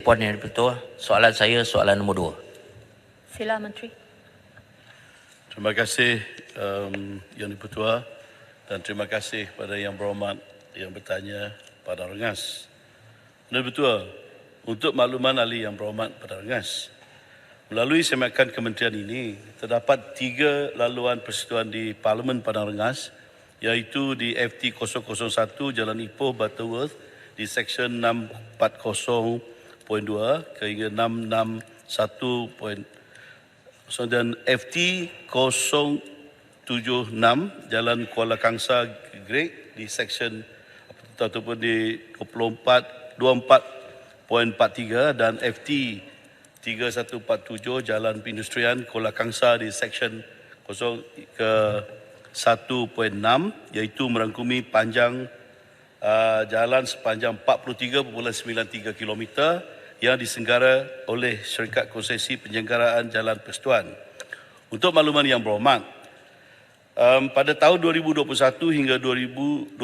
Puan Yang Dipertua. Soalan saya soalan nombor 2. Sila Menteri. Terima kasih Yang Dipertua dan terima kasih kepada Yang Berhormat yang bertanya Padang Rengas. Yang Dipertua, untuk makluman ahli Yang Berhormat Padang Rengas, melalui semakan kementerian ini, terdapat 3 laluan persetujuan di Parlimen Padang Rengas, iaitu di FT 001 Jalan Ipoh Butterworth di Seksyen 640.2 hingga 661. Dan FT 076 Jalan Kuala Kangsar Great di Seksyen ataupun di 24.43 dan FT 3147 Jalan Perindustrian Kuala Kangsar di Seksyen 1.6 iaitu merangkumi panjang jalan sepanjang 43.93 km yang disenggara oleh Syarikat Konsesi Penyelenggaraan Jalan Persekutuan. Untuk makluman Yang Berhormat, pada tahun 2021 hingga 2022,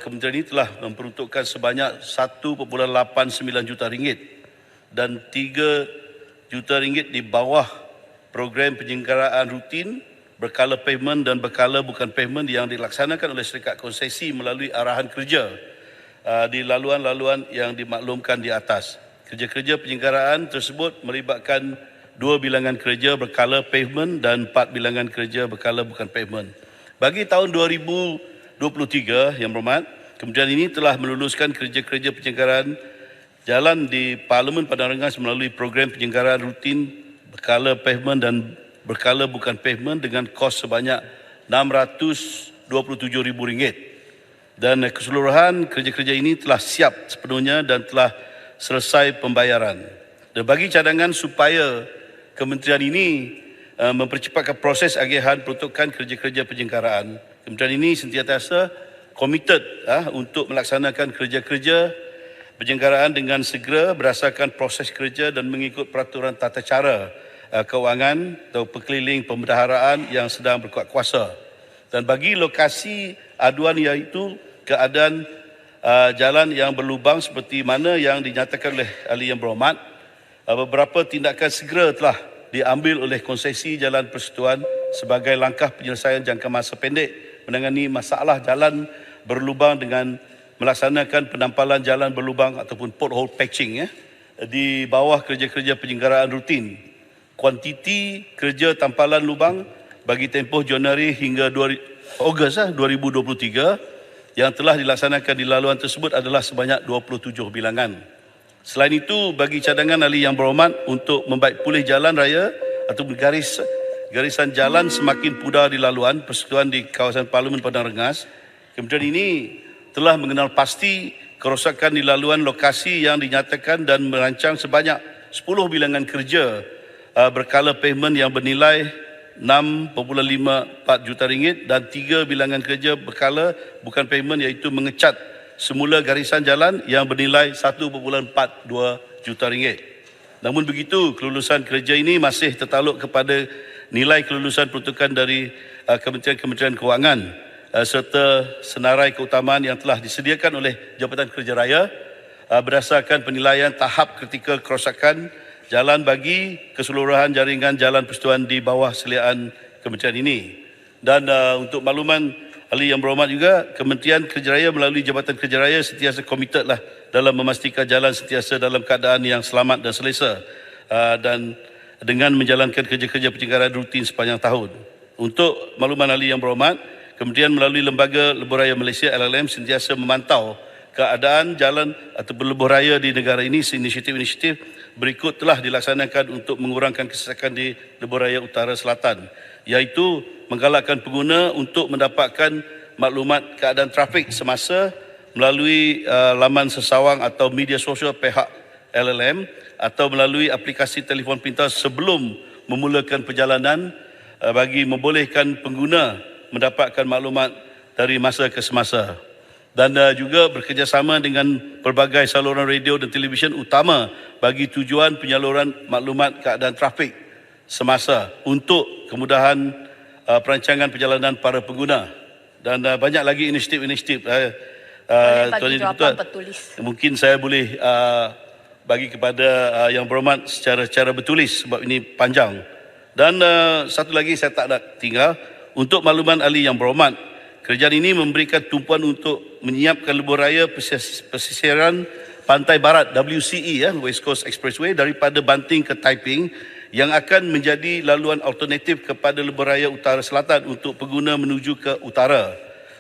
kementerian ini telah memperuntukkan sebanyak 1.89 juta ringgit dan 3 juta ringgit di bawah program penyelenggaraan rutin, berkala payment dan berkala bukan payment yang dilaksanakan oleh Syarikat Konsesi melalui arahan kerja di laluan-laluan yang dimaklumkan di atas. Kerja-kerja penyelenggaraan tersebut melibatkan 2 bilangan kerja berkala pavement dan 4 bilangan kerja berkala bukan pavement. Bagi tahun 2023, Yang Berhormat, kementerian ini telah meluluskan kerja-kerja penyelenggaraan jalan di Parlimen Padang Rengas melalui program penyelenggaraan rutin berkala pavement dan berkala bukan pavement dengan kos sebanyak RM627,000. Dan keseluruhan kerja-kerja ini telah siap sepenuhnya dan telah selesai pembayaran. Dan bagi cadangan supaya kementerian ini mempercepatkan proses agihan peruntukan kerja-kerja penyelenggaraan, kementerian ini sentiasa komited untuk melaksanakan kerja-kerja penyelenggaraan dengan segera berdasarkan proses kerja dan mengikut peraturan tata cara kewangan atau perkeliling pembendaharaan yang sedang berkuat kuasa. Dan bagi lokasi aduan iaitu keadaan jalan yang berlubang seperti mana yang dinyatakan oleh ahli Yang Berhormat, beberapa tindakan segera telah diambil oleh konsesi jalan persekutuan sebagai langkah penyelesaian jangka masa pendek menangani masalah jalan berlubang dengan melaksanakan penampalan jalan berlubang ataupun pothole patching di bawah kerja-kerja penyelenggaraan rutin. Kuantiti kerja tampalan lubang bagi tempoh Januari hingga Ogos 2023 yang telah dilaksanakan di laluan tersebut adalah sebanyak 27 bilangan. Selain itu, bagi cadangan ahli Yang Berhormat untuk membaik pulih jalan raya atau garisan jalan semakin pudar di laluan persekutuan di kawasan Parlimen Padang Rengas, kementerian ini telah mengenal pasti kerosakan di laluan lokasi yang dinyatakan dan merancang sebanyak 10 bilangan kerja berkala payment yang bernilai 6.54 juta ringgit dan 3 bilangan kerja berkala bukan payment iaitu mengecat semula garisan jalan yang bernilai 1.42 juta ringgit. Namun begitu, kelulusan kerja ini masih tertakluk kepada nilai kelulusan peruntukan dari Kementerian Kewangan serta senarai keutamaan yang telah disediakan oleh Jabatan Kerja Raya berdasarkan penilaian tahap kritikal kerosakan jalan bagi keseluruhan jaringan jalan persekutuan di bawah seliaan kementerian ini. Dan untuk makluman ahli Yang Berhormat juga, Kementerian Kerja Raya melalui Jabatan Kerja Raya sentiasa komited dalam memastikan jalan sentiasa dalam keadaan yang selamat dan selesa dan dengan menjalankan kerja-kerja penyelenggaraan rutin sepanjang tahun. Untuk makluman ahli Yang Berhormat, Kementerian melalui Lembaga Lebuh Raya Malaysia LLM sentiasa memantau keadaan jalan atau lebuh raya di negara ini. Inisiatif-inisiatif berikut telah dilaksanakan untuk mengurangkan kesesakan di lebuh raya utara selatan, iaitu menggalakkan pengguna untuk mendapatkan maklumat keadaan trafik semasa melalui laman sesawang atau media sosial pihak LLM atau melalui aplikasi telefon pintar sebelum memulakan perjalanan bagi membolehkan pengguna mendapatkan maklumat dari masa ke semasa. Dan juga bekerjasama dengan pelbagai saluran radio dan televisyen utama bagi tujuan penyaluran maklumat keadaan trafik semasa untuk kemudahan perancangan perjalanan para pengguna. Dan banyak lagi inisiatif-inisiatif. Bagi jawapan tertulis. Mungkin saya boleh bagi kepada Yang Berhormat secara bertulis sebab ini panjang. Dan satu lagi saya tak nak tinggal, untuk makluman ahli Yang Berhormat, kerajaan ini memberikan tumpuan untuk menyiapkan lebuh raya pesisiran Pantai Barat WCE West Coast Expressway daripada Banting ke Taiping yang akan menjadi laluan alternatif kepada lebuh raya Utara Selatan untuk pengguna menuju ke utara.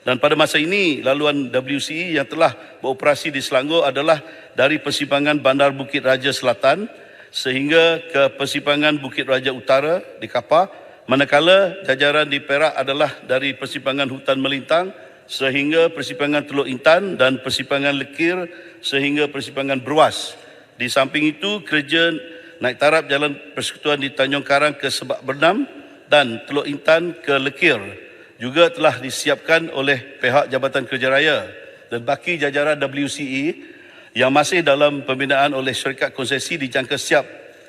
Dan pada masa ini laluan WCE yang telah beroperasi di Selangor adalah dari persimpangan Bandar Bukit Raja Selatan sehingga ke persimpangan Bukit Raja Utara di Kapar, manakala jajaran di Perak adalah dari persimpangan Hutan Melintang sehingga persimpangan Teluk Intan dan persimpangan Lekir sehingga persimpangan Beruas. Di samping itu, kerja naik taraf jalan persekutuan di Tanjung Karang ke Sebak Bernam dan Teluk Intan ke Lekir juga telah disiapkan oleh pihak Jabatan Kerja Raya, dan baki jajaran WCE yang masih dalam pembinaan oleh syarikat konsesi dijangka siap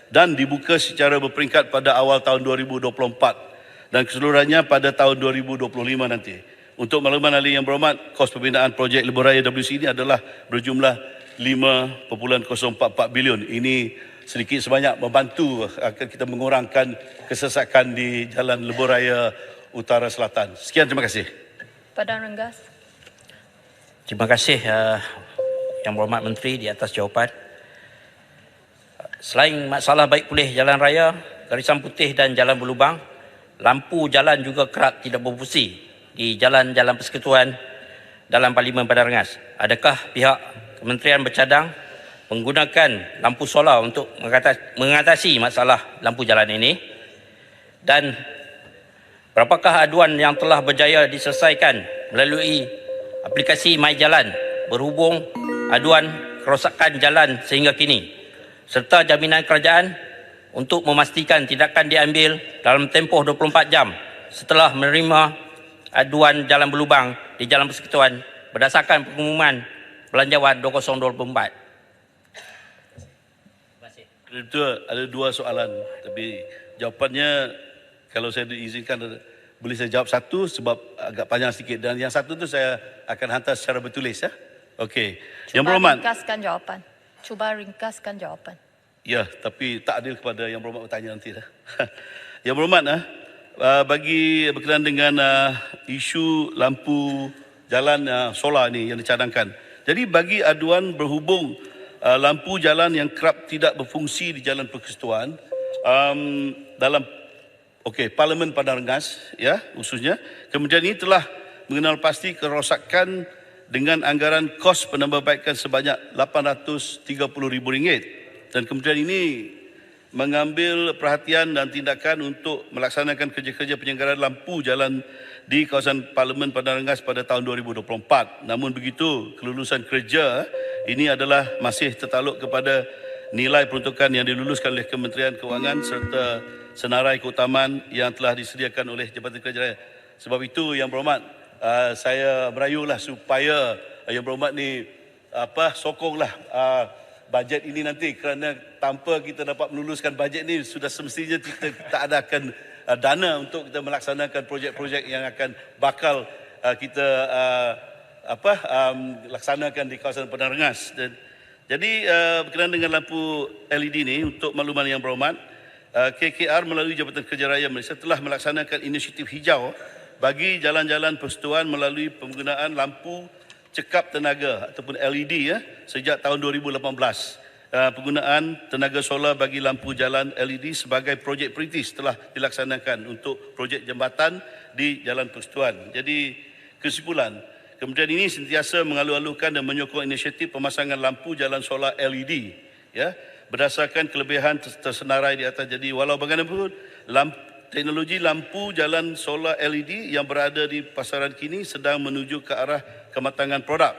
dan dibuka secara berperingkat pada awal tahun 2024 dan keseluruhannya pada tahun 2025 nanti. Untuk makluman ahli Yang Berhormat, kos pembinaan projek lebuh raya WCE ini adalah berjumlah 5.044 bilion. Ini sedikit sebanyak membantu akan kita mengurangkan kesesakan di jalan lebuh raya Utara Selatan. Sekian, terima kasih. Padang Rengas. Terima kasih Yang Berhormat Menteri di atas jawapan. Selain masalah baik pulih jalan raya, garisan putih dan jalan berlubang, lampu jalan juga kerap tidak berfungsi di jalan-jalan persekutuan dalam Parlimen Padang Rengas. Adakah pihak kementerian bercadang menggunakan lampu solar untuk mengatasi masalah lampu jalan ini? Dan berapakah aduan yang telah berjaya diselesaikan melalui aplikasi My Jalan berhubung aduan kerosakan jalan sehingga kini, serta jaminan kerajaan untuk memastikan tindakan diambil dalam tempoh 24 jam setelah menerima aduan jalan berlubang di jalan persekutuan berdasarkan pengumuman Belanjawan 2024. Itu ada dua soalan, tapi jawapannya kalau saya diizinkan boleh saya jawab satu sebab agak panjang sedikit, dan yang satu tu saya akan hantar secara bertulis ya. Okey. Yang Berhormat. Cuba ringkaskan jawapan. Ya, tapi tak adil kepada Yang Berhormat bertanya nanti dah. Yang Berhormat bagi berkenaan dengan isu lampu jalan solar ni yang dicadangkan. Jadi bagi aduan berhubung lampu jalan yang kerap tidak berfungsi di jalan persekutuan dalam Parlimen Padang Rengas ya khususnya, kemudian ini telah mengenal pasti kerosakan dengan anggaran kos penambahbaikan sebanyak RM830,000, dan kemudian ini mengambil perhatian dan tindakan untuk melaksanakan kerja-kerja penyelenggaraan lampu jalan di kawasan Parlimen Padang Rengas pada tahun 2024. Namun begitu, kelulusan kerja ini adalah masih tertakluk kepada nilai peruntukan yang diluluskan oleh Kementerian Kewangan serta senarai keutamaan yang telah disediakan oleh Jabatan Kerja Raya. Sebab itu, Yang Berhormat, saya merayulah supaya Yang Berhormat ni sokonglah bajet ini nanti, kerana tanpa kita dapat meluluskan bajet ini sudah semestinya kita tak adakan dana untuk kita melaksanakan projek-projek yang akan bakal kita laksanakan di kawasan Padang Rengas. Dan jadi berkenaan dengan lampu LED ini, untuk makluman Yang Berhormat, KKR melalui Jabatan Kerja Raya Malaysia telah melaksanakan inisiatif hijau bagi jalan-jalan persekutuan melalui penggunaan lampu cekap tenaga ataupun LED sejak tahun 2018. Penggunaan tenaga solar bagi lampu jalan LED sebagai projek perintis telah dilaksanakan untuk projek jambatan di jalan persekutuan. Jadi kesimpulan, kementerian ini sentiasa mengalu-alukan dan menyokong inisiatif pemasangan lampu jalan solar LED berdasarkan kelebihan tersenarai di atas. Jadi walau bagaimanapun, teknologi lampu jalan solar LED yang berada di pasaran kini sedang menuju ke arah kematangan produk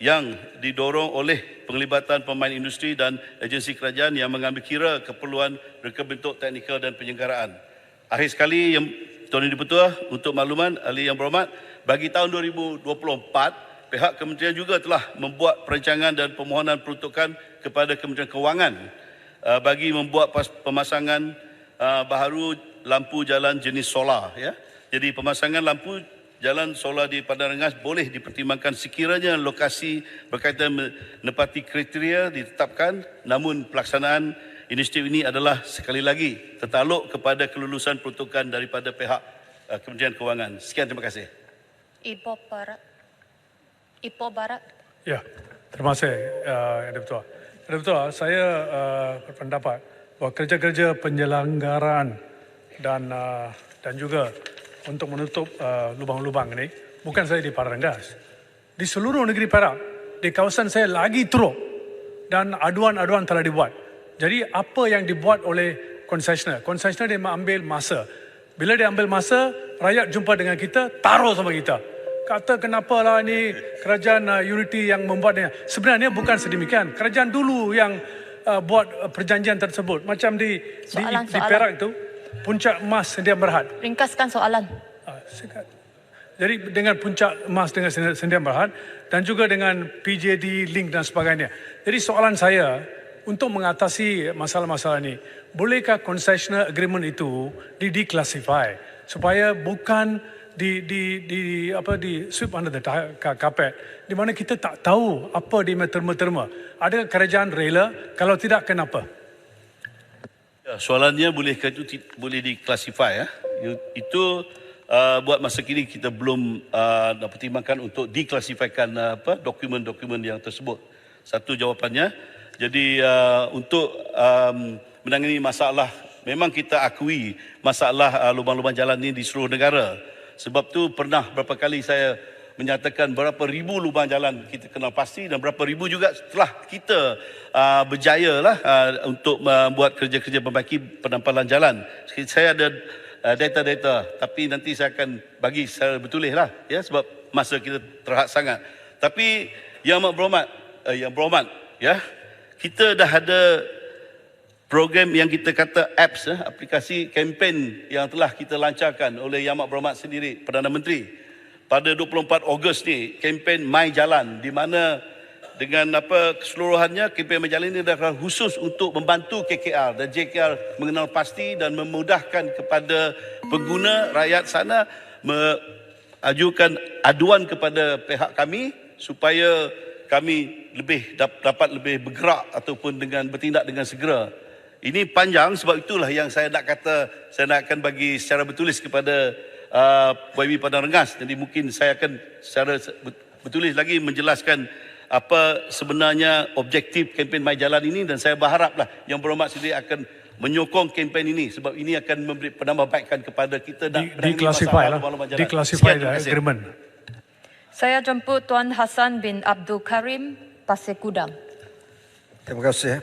yang didorong oleh penglibatan pemain industri dan agensi kerajaan yang mengambil kira keperluan reka bentuk teknikal dan penyelenggaraan. Akhir sekali, Tuan Yang Dipertua, untuk makluman ahli Yang Berhormat, bagi tahun 2024, pihak kementerian juga telah membuat perancangan dan permohonan peruntukan kepada Kementerian Kewangan bagi membuat pemasangan baharu lampu jalan jenis solar. Jadi pemasangan lampu jalan solar di Padang Rengas boleh dipertimbangkan sekiranya lokasi berkaitan menepati kriteria ditetapkan, namun pelaksanaan inisiatif ini adalah sekali lagi tertakluk kepada kelulusan peruntukan daripada pihak Kementerian Kewangan. Sekian, terima kasih. Ipoh Barat. Ya, terima kasih, Yang Di-Pertua. Yang Di-Pertua, saya berpendapat bahawa kerja-kerja penyelenggaraan dan juga untuk menutup lubang-lubang ini bukan saja di Padang Rengas. Di seluruh negeri Perak, di kawasan saya lagi teruk dan aduan-aduan telah dibuat. Jadi apa yang dibuat oleh konsesioner dia mengambil masa. Bila dia ambil masa, rakyat jumpa dengan kita, taruh sama kita. Kata kenapalah ni kerajaan Unity yang membuatnya. Sebenarnya bukan sedemikian. Kerajaan dulu yang buat perjanjian tersebut. Macam di Perak itu, Puncak Emas Sdn Bhd. Ringkaskan soalan. Jadi dengan Puncak Emas dengan Sdn Bhd dan juga dengan PJD Link dan sebagainya. Jadi soalan saya, untuk mengatasi masalah-masalah ini, bolehkah concessional agreement itu di-declassify supaya bukan di sweep under the carpet, di mana kita tak tahu apa di terma-terma. Adakah kerajaan rela? Kalau tidak, kenapa? Ya, soalannya bolehkah itu boleh diklasifikasi ya? Itu buat masa kini kita belum nak pertimbangkan untuk diklasifikasikan dokumen-dokumen yang tersebut. Satu jawapannya. Jadi untuk menangani masalah, memang kita akui masalah lubang-lubang jalan ini di seluruh negara. Sebab tu pernah berapa kali saya menyatakan berapa ribu lubang jalan kita kenal pasti dan berapa ribu juga setelah kita berjaya lah untuk membuat kerja-kerja membaiki penampalan jalan. Saya ada data-data, tapi nanti saya akan bagi secara bertulis lah, ya, sebab masa kita terhad sangat. Tapi yang berhormat, ya, kita dah ada program yang kita kata apps, aplikasi kempen yang telah kita lancarkan oleh Yang Berhormat sendiri, Perdana Menteri. Pada 24 Ogos ni, kempen My Jalan, di mana dengan keseluruhannya, kempen My Jalan ini adalah khusus untuk membantu KKR dan JKR mengenal pasti dan memudahkan kepada pengguna rakyat sana mengajukan aduan kepada pihak kami supaya kami dapat lebih bergerak ataupun bertindak dengan segera. Ini panjang, sebab itulah yang saya nak akan bagi secara bertulis kepada YB Padang Rengas. Jadi mungkin saya akan secara bertulis lagi menjelaskan apa sebenarnya objektif kempen My Jalan ini, dan saya berharaplah Yang Berhormat sendiri akan menyokong kempen ini sebab ini akan memberi penambahbaikan kepada kita dan Declassify agreement. Saya jemput Tuan Hassan bin Abdul Karim, Pasir Gudang. Terima kasih.